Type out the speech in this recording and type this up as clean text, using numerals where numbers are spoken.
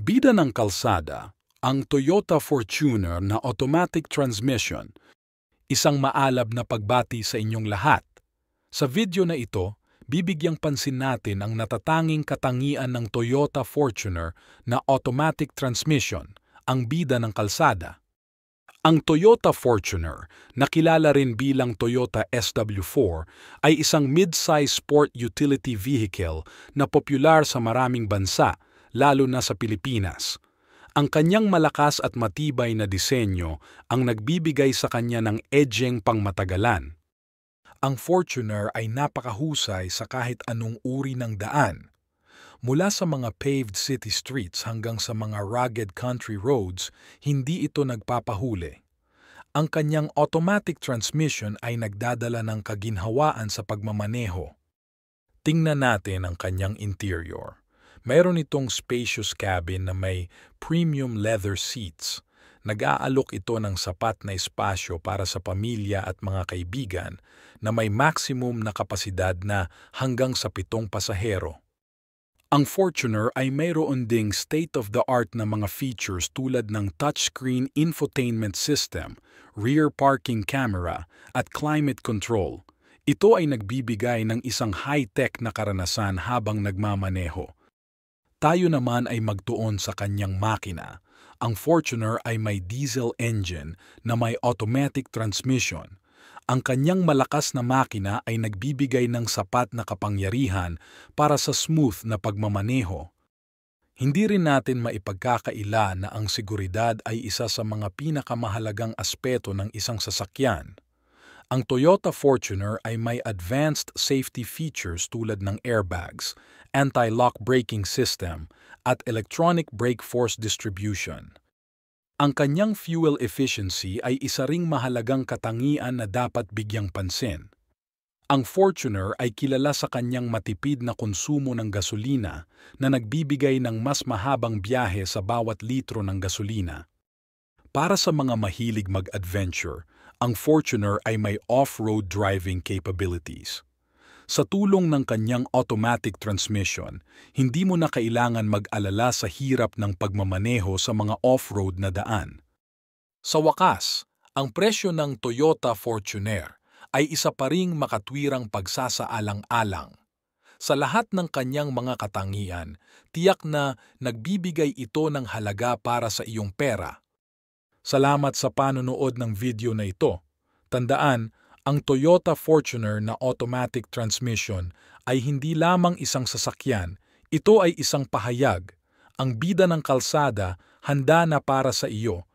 Bida ng kalsada, ang Toyota Fortuner na automatic transmission. Isang maalab na pagbati sa inyong lahat. Sa video na ito, bibigyang pansin natin ang natatanging katangian ng Toyota Fortuner na automatic transmission, ang bida ng kalsada. Ang Toyota Fortuner, na kilala rin bilang Toyota SW4, ay isang mid-size sport utility vehicle na popular sa maraming bansa, lalo na sa Pilipinas. Ang kanyang malakas at matibay na disenyo ang nagbibigay sa kanya ng edgeng pangmatagalan. Ang Fortuner ay napakahusay sa kahit anong uri ng daan. Mula sa mga paved city streets hanggang sa mga rugged country roads, hindi ito nagpapahuli. Ang kanyang automatic transmission ay nagdadala ng kaginhawaan sa pagmamaneho. Tingnan natin ang kanyang interior. Mayroon itong spacious cabin na may premium leather seats. Nag-aalok ito ng sapat na espasyo para sa pamilya at mga kaibigan na may maximum na kapasidad na hanggang sa 7 pasahero. Ang Fortuner ay mayroon ding state-of-the-art na mga features tulad ng touchscreen infotainment system, rear parking camera, at climate control. Ito ay nagbibigay ng isang high-tech na karanasan habang nagmamaneho. Tayo naman ay magtuon sa kanyang makina. Ang Fortuner ay may diesel engine na may automatic transmission. Ang kanyang malakas na makina ay nagbibigay ng sapat na kapangyarihan para sa smooth na pagmamaneho. Hindi rin natin maipagkakaila na ang seguridad ay isa sa mga pinakamahalagang aspeto ng isang sasakyan. Ang Toyota Fortuner ay may advanced safety features tulad ng airbags, anti-lock braking system, at electronic brake force distribution. Ang kanyang fuel efficiency ay isa ring mahalagang katangian na dapat bigyang pansin. Ang Fortuner ay kilala sa kanyang matipid na konsumo ng gasolina na nagbibigay ng mas mahabang biyahe sa bawat litro ng gasolina. Para sa mga mahilig mag-adventure, ang Fortuner ay may off-road driving capabilities. Sa tulong ng kanyang automatic transmission, hindi mo na kailangan mag-alala sa hirap ng pagmamaneho sa mga off-road na daan. Sa wakas, ang presyo ng Toyota Fortuner ay isa pa ring makatwirang pagsasaalang-alang. Sa lahat ng kanyang mga katangian, tiyak na nagbibigay ito ng halaga para sa iyong pera. Salamat sa panonood ng video na ito. Tandaan, ang Toyota Fortuner na automatic transmission ay hindi lamang isang sasakyan, ito ay isang pahayag. Ang bida ng kalsada handa na para sa iyo